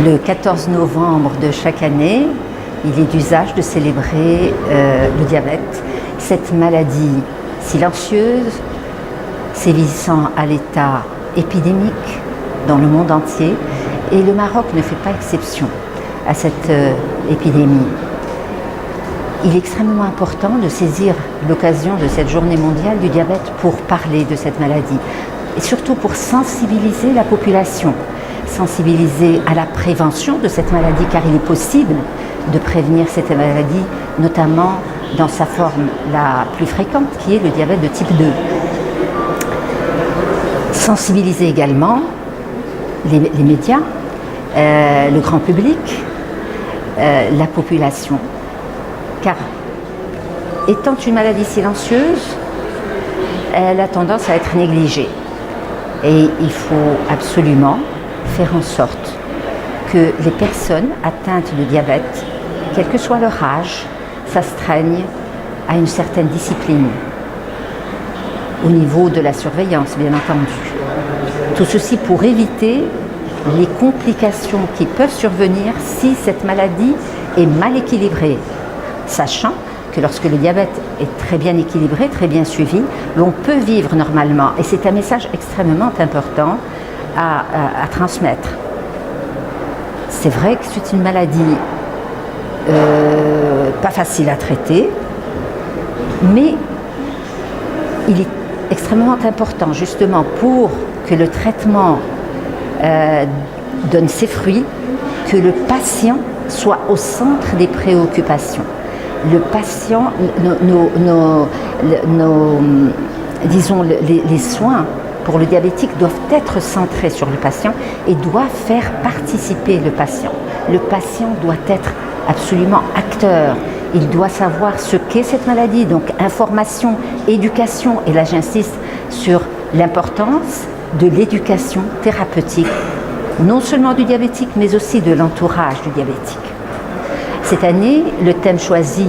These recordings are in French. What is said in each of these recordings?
Le 14 novembre de chaque année, il est d'usage de célébrer le diabète, cette maladie silencieuse, sévissant à l'état épidémique dans le monde entier, et le Maroc ne fait pas exception à cette épidémie. Il est extrêmement important de saisir l'occasion de cette journée mondiale du diabète pour parler de cette maladie et surtout pour sensibiliser la population, sensibiliser à la prévention de cette maladie, car il est possible de prévenir cette maladie, notamment dans sa forme la plus fréquente, qui est le diabète de type 2. Sensibiliser également les médias, le grand public, la population, car étant une maladie silencieuse, elle a tendance à être négligée. Et il faut absolument faire en sorte que les personnes atteintes de diabète, quel que soit leur âge, s'astreignent à une certaine discipline, au niveau de la surveillance, bien entendu. Tout ceci pour éviter les complications qui peuvent survenir si cette maladie est mal équilibrée, sachant que lorsque le diabète est très bien équilibré, très bien suivi, l'on peut vivre normalement. Et c'est un message extrêmement important à transmettre. C'est vrai que c'est une maladie pas facile à traiter, mais il est extrêmement important justement pour que le traitement donne ses fruits, que le patient soit au centre des préoccupations. Le patient, disons, les soins pour le diabétique doivent être centrés sur le patient et doivent faire participer le patient. Le patient doit être absolument acteur. Il doit savoir ce qu'est cette maladie, donc information, éducation, et là j'insiste sur l'importance de l'éducation thérapeutique, non seulement du diabétique, mais aussi de l'entourage du diabétique. Cette année, le thème choisi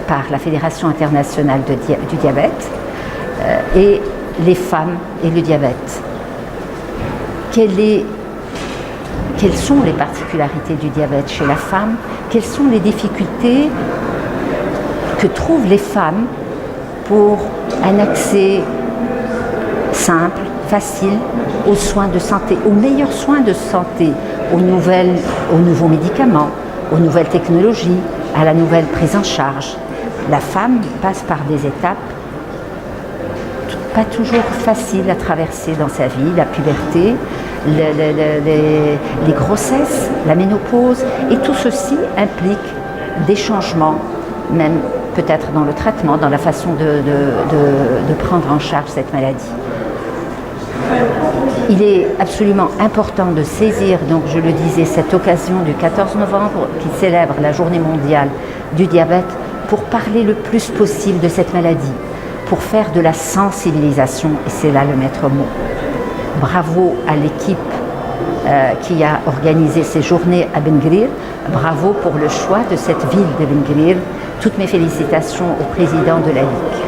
par la Fédération internationale du diabète est les femmes et le diabète. Quelles sont les particularités du diabète chez la femme? Quelles sont les difficultés que trouvent les femmes pour un accès simple, facile aux soins de santé, aux meilleurs soins de santé, aux nouveaux médicaments, aux nouvelles technologies, à la nouvelle prise en charge? La femme passe par des étapes pas toujours faciles à traverser dans sa vie, la puberté, les grossesses, la ménopause, et tout ceci implique des changements, même peut-être dans le traitement, dans la façon de prendre en charge cette maladie. Il est absolument important de saisir, donc je le disais, cette occasion du 14 novembre qui célèbre la journée mondiale du diabète pour parler le plus possible de cette maladie, pour faire de la sensibilisation, et c'est là le maître mot. Bravo à l'équipe qui a organisé ces journées à Ben Gurir, bravo pour le choix de cette ville de Ben Gurir. Toutes mes félicitations au président de la Ligue.